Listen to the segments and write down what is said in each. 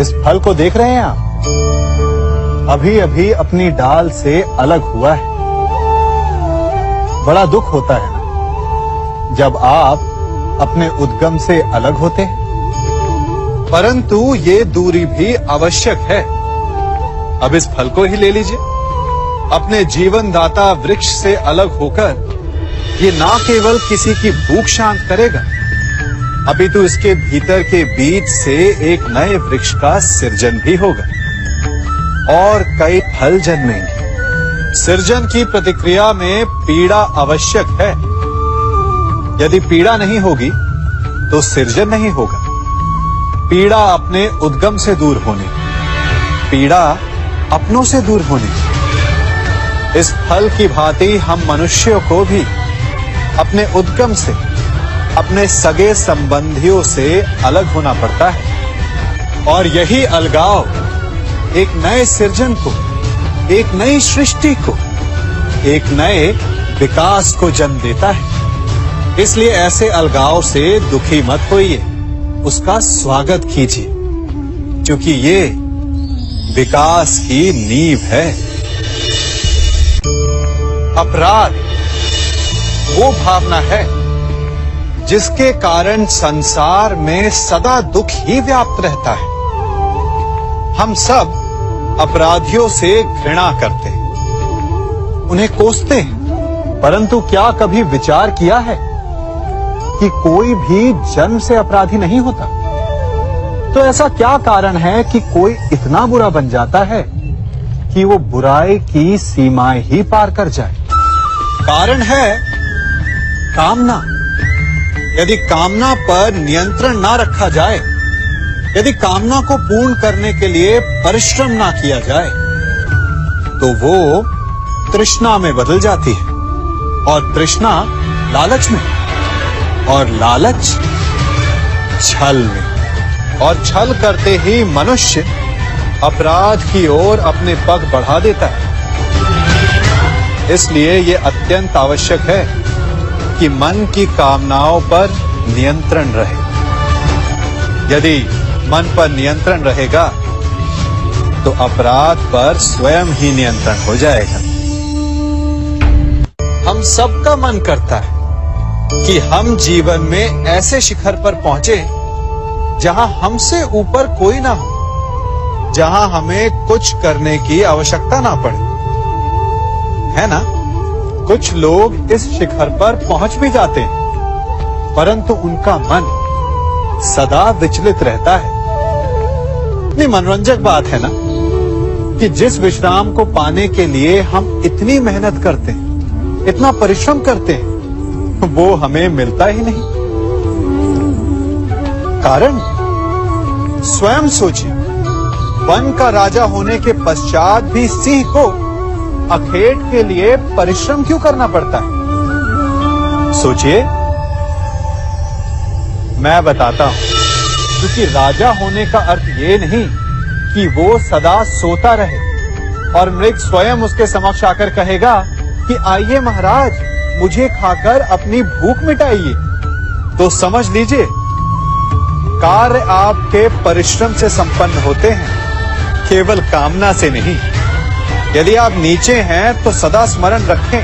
इस फल को देख रहे हैं आप? अभी अभी अपनी डाल से अलग हुआ है। बड़ा दुख होता है ना जब आप अपने उद्गम से अलग होते हैं, परंतु ये दूरी भी आवश्यक है। अब इस फल को ही ले लीजिए। अपने जीवनदाता वृक्ष से अलग होकर ये ना केवल किसी की भूख शांत करेगा, अपितु इसके भीतर के बीज से एक नए वृक्ष का सृजन भी होगा और कई फल जन्मेंगे। सृजन की प्रतिक्रिया में पीड़ा आवश्यक है। यदि पीड़ा नहीं होगी तो सृजन नहीं होगा। पीड़ा अपने उद्गम से दूर होने, पीड़ा अपनों से दूर होने। इस फल की भांति हम मनुष्यों को भी अपने उद्गम से, अपने सगे संबंधियों से अलग होना पड़ता है और यही अलगाव एक नए सृजन को, एक नई सृष्टि को, एक नए विकास को जन्म देता है। इसलिए ऐसे अलगाव से दुखी मत होइए, उसका स्वागत कीजिए, क्योंकि ये विकास की नींव है। अपराध वो भावना है जिसके कारण संसार में सदा दुख ही व्याप्त रहता है। हम सब अपराधियों से घृणा करते हैं, उन्हें कोसते हैं, परंतु क्या कभी विचार किया है कि कोई भी जन्म से अपराधी नहीं होता? तो ऐसा क्या कारण है कि कोई इतना बुरा बन जाता है कि वो बुराई की सीमाएं ही पार कर जाए? कारण है कामना। यदि कामना पर नियंत्रण ना रखा जाए, यदि कामना को पूर्ण करने के लिए परिश्रम ना किया जाए, तो वो तृष्णा में बदल जाती है और तृष्णा लालच में, और लालच छल में, और छल करते ही मनुष्य अपराध की ओर अपने पग बढ़ा देता है। इसलिए ये अत्यंत आवश्यक है कि मन की कामनाओं पर नियंत्रण रहे। यदि मन पर नियंत्रण रहेगा तो अपराध पर स्वयं ही नियंत्रण हो जाएगा। हम सबका मन करता है कि हम जीवन में ऐसे शिखर पर पहुंचे जहां हमसे ऊपर कोई ना हो, जहां हमें कुछ करने की आवश्यकता ना पड़े, है ना? कुछ लोग इस शिखर पर पहुंच भी जाते हैं, परंतु उनका मन सदा विचलित रहता है। इतनी मनोरंजक बात है ना कि जिस विश्राम को पाने के लिए हम इतनी मेहनत करते हैं, इतना परिश्रम करते हैं, वो हमें मिलता ही नहीं। कारण स्वयं सोचिए, वन का राजा होने के पश्चात भी सिंह को अखेट के लिए परिश्रम क्यों करना पड़ता है? सोचिए। मैं बताता हूं, क्योंकि राजा होने का अर्थ ये नहीं कि वो सदा सोता रहे और मृग स्वयं उसके समक्ष आकर कहेगा कि आइए महाराज, मुझे खाकर अपनी भूख मिटाइए। तो समझ लीजिए, कार्य आपके परिश्रम से संपन्न होते हैं, केवल कामना से नहीं। यदि आप नीचे हैं तो सदा स्मरण रखें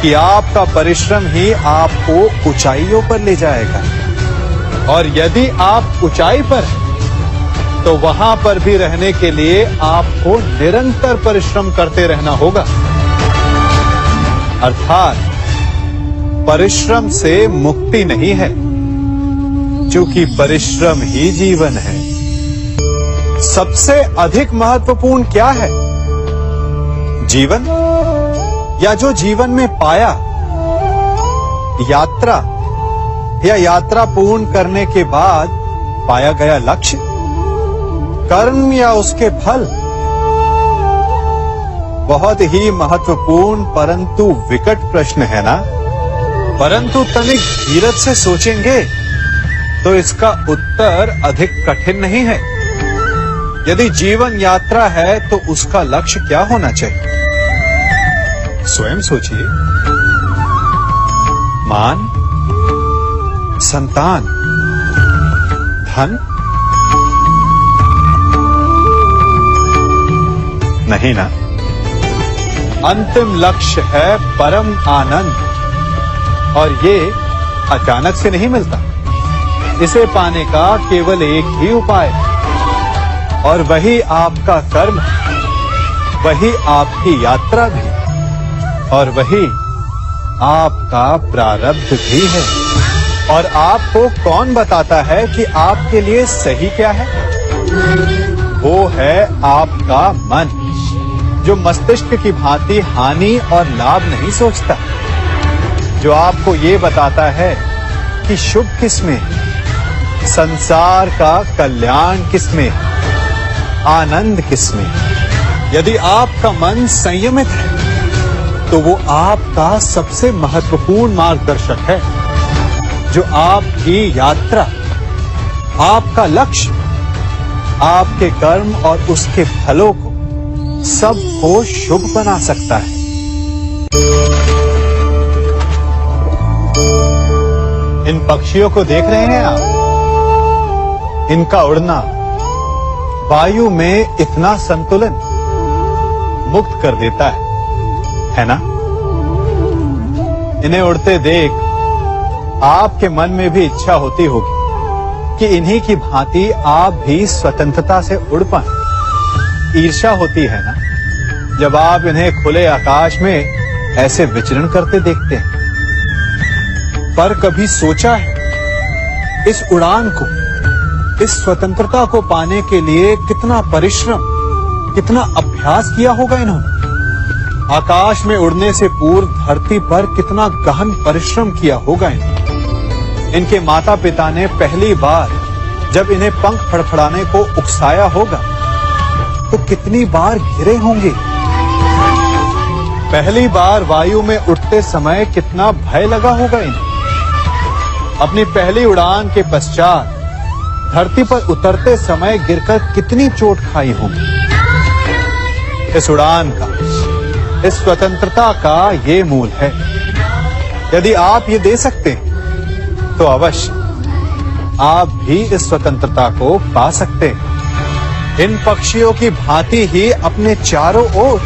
कि आपका परिश्रम ही आपको ऊंचाइयों पर ले जाएगा, और यदि आप ऊंचाई पर हैं तो वहां पर भी रहने के लिए आपको निरंतर परिश्रम करते रहना होगा। अर्थात परिश्रम से मुक्ति नहीं है, क्योंकि परिश्रम ही जीवन है। सबसे अधिक महत्वपूर्ण क्या है? जीवन, या जो जीवन में पाया, यात्रा, या यात्रा पूर्ण करने के बाद पाया गया लक्ष्य, कर्म या उसके फल? बहुत ही महत्वपूर्ण परंतु विकट प्रश्न है ना? परंतु तनिक धीरज से सोचेंगे तो इसका उत्तर अधिक कठिन नहीं है। यदि जीवन यात्रा है तो उसका लक्ष्य क्या होना चाहिए? स्वयं सोचिए। मान, संतान, धन, नहीं ना। अंतिम लक्ष्य है परम आनंद, और ये अचानक से नहीं मिलता। इसे पाने का केवल एक ही उपाय, और वही आपका कर्म, वही आपकी यात्रा भी, और वही आपका प्रारब्ध भी है। और आपको कौन बताता है कि आपके लिए सही क्या है? वो है आपका मन, जो मस्तिष्क की भांति हानि और लाभ नहीं सोचता, जो आपको ये बताता है कि शुभ किसमें, संसार का कल्याण किसमें, आनंद किसमें। यदि आपका मन संयमित है तो वो आपका सबसे महत्वपूर्ण मार्गदर्शक है, जो आपकी यात्रा, आपका लक्ष्य, आपके कर्म और उसके फलों को सबको शुभ बना सकता है। इन पक्षियों को देख रहे हैं आप? इनका उड़ना वायु में इतना संतुलन मुक्त कर देता है ना? इन्हें उड़ते देख आपके मन में भी इच्छा होती होगी कि इन्हीं की भांति आप भी स्वतंत्रता से उड़ पाएं। ईर्ष्या होती है ना, जब आप इन्हें खुले आकाश में ऐसे विचरण करते देखते हैं। पर कभी सोचा है इस उड़ान को, इस स्वतंत्रता को पाने के लिए कितना परिश्रम, कितना अभ्यास किया होगा इन्होंने? आकाश में उड़ने से पूर्व धरती पर कितना गहन परिश्रम किया होगा इन्होंने। इनके माता पिता ने पहली बार जब इन्हें पंख फड़फड़ाने को उकसाया होगा तो कितनी बार गिरे होंगे। पहली बार वायु में उड़ते समय कितना भय लगा होगा इन्हें। अपनी पहली उड़ान के पश्चात धरती पर उतरते समय गिरकर कितनी चोट खाई होगी। इस उड़ान का, इस स्वतंत्रता का ये मूल है। यदि आप ये दे सकते हैं तो अवश्य आप भी इस स्वतंत्रता को पा सकते हैं। इन पक्षियों की भांति ही अपने चारों ओर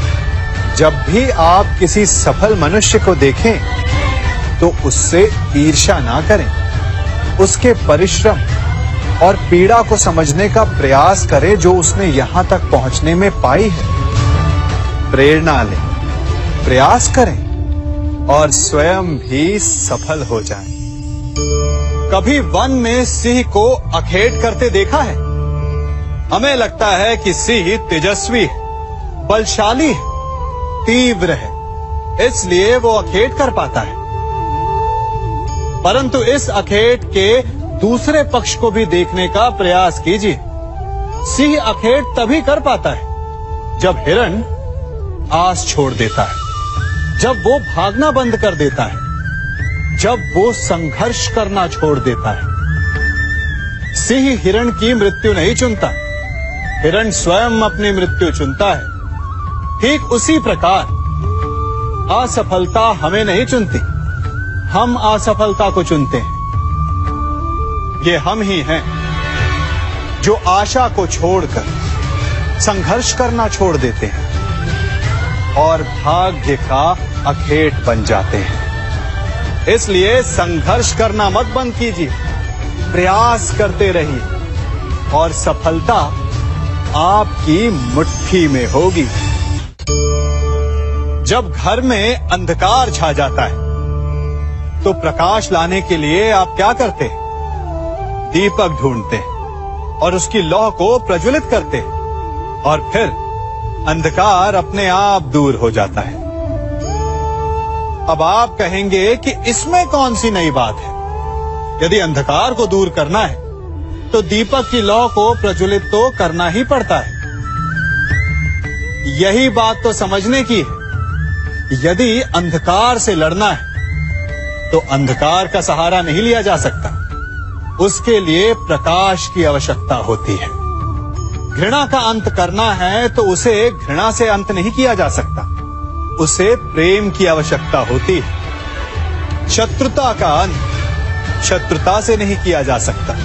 जब भी आप किसी सफल मनुष्य को देखें तो उससे ईर्ष्या ना करें, उसके परिश्रम और पीड़ा को समझने का प्रयास करें जो उसने यहां तक पहुंचने में पाई है। प्रेरणा लें, प्रयास करें और स्वयं भी सफल हो जाएं। कभी वन में सिंह को अखेट करते देखा है? हमें लगता है कि सिंह तेजस्वी है, बलशाली है, तीव्र है, इसलिए वो अखेट कर पाता है। परंतु इस अखेट के दूसरे पक्ष को भी देखने का प्रयास कीजिए। सिंह अखेट तभी कर पाता है जब हिरण आस छोड़ देता है, जब वो भागना बंद कर देता है, जब वो संघर्ष करना छोड़ देता है। सिंह हिरण की मृत्यु नहीं चुनता, हिरण स्वयं अपनी मृत्यु चुनता है। ठीक उसी प्रकार असफलता हमें नहीं चुनती, हम असफलता को चुनते हैं। ये हम ही हैं जो आशा को छोड़कर संघर्ष करना छोड़ देते हैं और भाग्य का अखेट बन जाते हैं। इसलिए संघर्ष करना मत बंद कीजिए, प्रयास करते रहिए और सफलता आपकी मुट्ठी में होगी। जब घर में अंधकार छा जाता है तो प्रकाश लाने के लिए आप क्या करते हैं? दीपक ढूंढते हैं और उसकी लौ को प्रज्वलित करते हैं और फिर अंधकार अपने आप दूर हो जाता है। अब आप कहेंगे कि इसमें कौन सी नई बात है? यदि अंधकार को दूर करना है तो दीपक की लौ को प्रज्वलित तो करना ही पड़ता है। यही बात तो समझने की है। यदि अंधकार से लड़ना है तो अंधकार का सहारा नहीं लिया जा सकता, उसके लिए प्रकाश की आवश्यकता होती है। घृणा का अंत करना है तो उसे घृणा से अंत नहीं किया जा सकता, उसे प्रेम की आवश्यकता होती है। शत्रुता का अंत शत्रुता से नहीं किया जा सकता,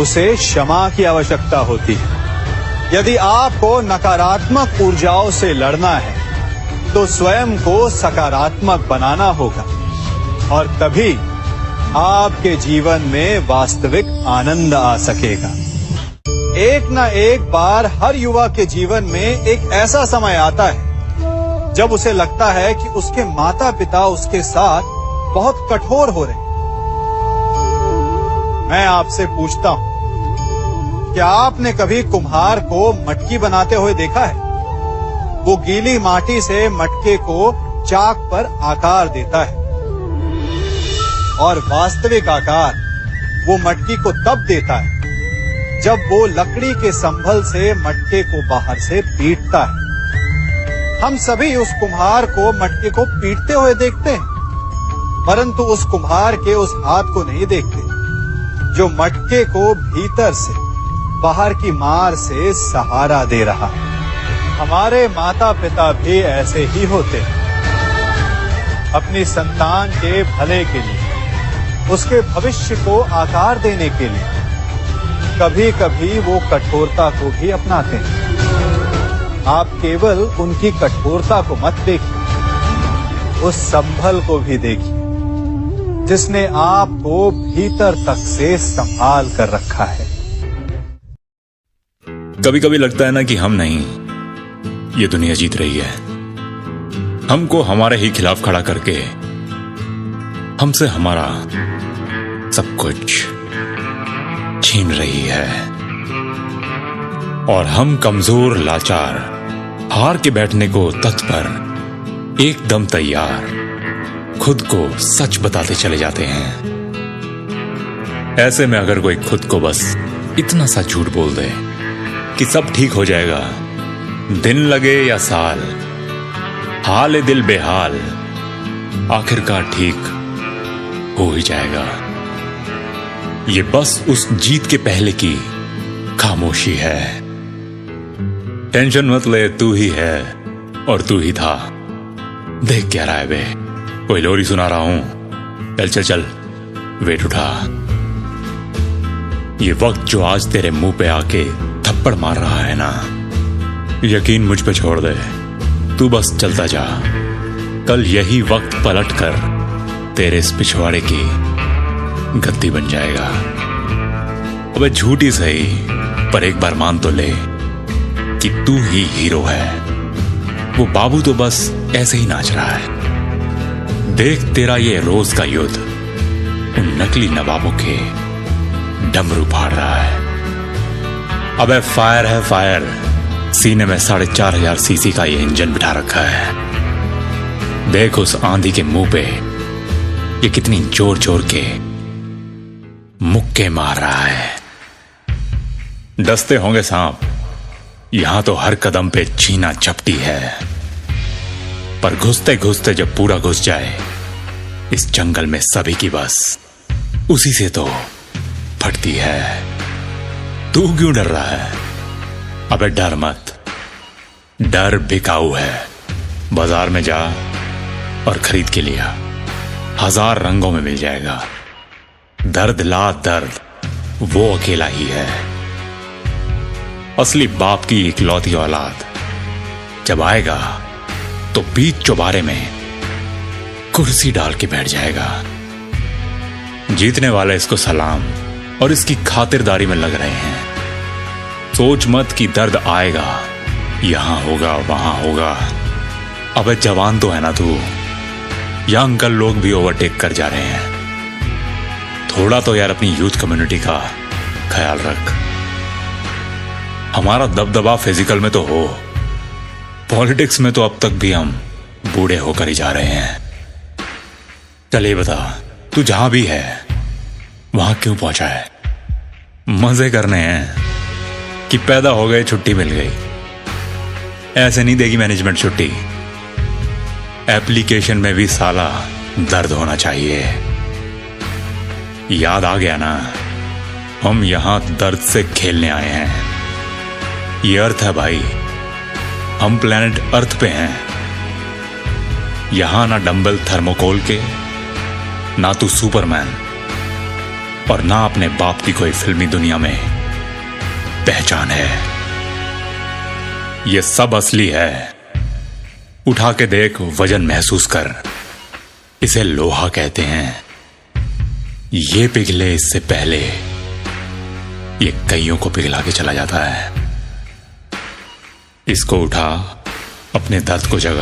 उसे क्षमा की आवश्यकता होती है। यदि आपको नकारात्मक ऊर्जाओं से लड़ना है तो स्वयं को सकारात्मक बनाना होगा और तभी आपके जीवन में वास्तविक आनंद आ सकेगा। एक न एक बार हर युवा के जीवन में एक ऐसा समय आता है जब उसे लगता है कि उसके माता पिता उसके साथ बहुत कठोर हो रहे हैं। मैं आपसे पूछता हूं, क्या आपने कभी कुम्हार को मटकी बनाते हुए देखा है? वो गीली माटी से मटके को चाक पर आकार देता है और वास्तविक आकार वो मटकी को तब देता है जब वो लकड़ी के संभल से मटके को बाहर से पीटता है। हम सभी उस कुम्हार को मटके को पीटते हुए देखते हैं, परंतु उस कुम्हार के उस हाथ को नहीं देखते जो मटके को भीतर से बाहर की मार से सहारा दे रहा है। हमारे माता पिता भी ऐसे ही होते हैं। अपनी संतान के भले के लिए, उसके भविष्य को आकार देने के लिए कभी कभी वो कठोरता को भी अपनाते हैं। आप केवल उनकी कठोरता को मत देखिए, उस संभल को भी देखिए जिसने आपको भीतर तक से संभाल कर रखा है। कभी कभी लगता है ना कि हम नहीं, ये दुनिया जीत रही है। हमको हमारे ही खिलाफ खड़ा करके हमसे हमारा सब कुछ छीन रही है और हम कमजोर लाचार हार के बैठने को तत्पर, एकदम तैयार, खुद को सच बताते चले जाते हैं। ऐसे में अगर कोई खुद को बस इतना सा झूठ बोल दे कि सब ठीक हो जाएगा, दिन लगे या साल, हाल दिल बेहाल, आखिरकार ठीक हो ही जाएगा। ये बस उस जीत के पहले की खामोशी है। टेंशन मत ले, तू ही है और तू ही था। देख क्या रहा है बे, कोई लोरी सुना रहा हूं। चल चल चल, वेट उठा। ये वक्त जो आज तेरे मुंह पे आके थप्पड़ मार रहा है ना, यकीन मुझ पे छोड़ दे, तू बस चलता जा। कल यही वक्त पलट कर तेरे इस पिछवाड़े की गद्दी बन जाएगा। अबे झूठी सही, पर एक बार मान तो ले कि तू ही हीरो है। वो बाबू तो बस ऐसे ही नाच रहा है। देख तेरा ये रोज का युद्ध उन नकली नवाबों के डमरू फाड़ रहा है। अबे फायर है फायर, सीने में 4,500 सीसी का ये इंजन बिठा रखा है। देख उस आंधी के मुंह पे ये कितनी जोर जोर के मुक्के मार रहा है। डसते होंगे सांप, यहां तो हर कदम पे छीना झपटी है, पर घुसते घुसते जब पूरा घुस जाए इस जंगल में सभी की बस उसी से तो फटती है। तू क्यों डर रहा है? अबे डर मत, डर बिकाऊ है। बाजार में जा और खरीद के लिया, 1000 रंगों में मिल जाएगा। दर्द ला दर्द वो अकेला ही है। असली बाप की इकलौती औलाद जब आएगा तो बीच चौबारे में कुर्सी डाल के बैठ जाएगा। जीतने वाले इसको सलाम और इसकी खातिरदारी में लग रहे हैं। सोच मत कि दर्द आएगा, यहां होगा वहां होगा। अबे जवान तो है ना तू, या अंकल लोग भी ओवरटेक कर जा रहे हैं। थोड़ा तो यार अपनी यूथ कम्युनिटी का ख्याल रख। हमारा दबदबा फिजिकल में तो हो, पॉलिटिक्स में तो अब तक भी हम बूढ़े होकर ही जा रहे हैं। चलिए बता, तू जहां भी है वहां क्यों पहुंचा है? मजे करने हैं कि पैदा हो गए छुट्टी मिल गई? ऐसे नहीं देगी मैनेजमेंट छुट्टी। एप्लीकेशन में भी साला दर्द होना चाहिए। याद आ गया ना, हम यहां दर्द से खेलने आए हैं। ये अर्थ है भाई, हम प्लेनेट अर्थ पे हैं। यहां ना डंबल थर्मोकोल के, ना तू सुपरमैन, और ना अपने बाप की कोई फिल्मी दुनिया में पहचान है। ये सब असली है। उठा के देख, वजन महसूस कर। इसे लोहा कहते हैं। ये पिघले इससे पहले ये कईयों को पिघला के चला जाता है। इसको उठा, अपने दर्द को जगा।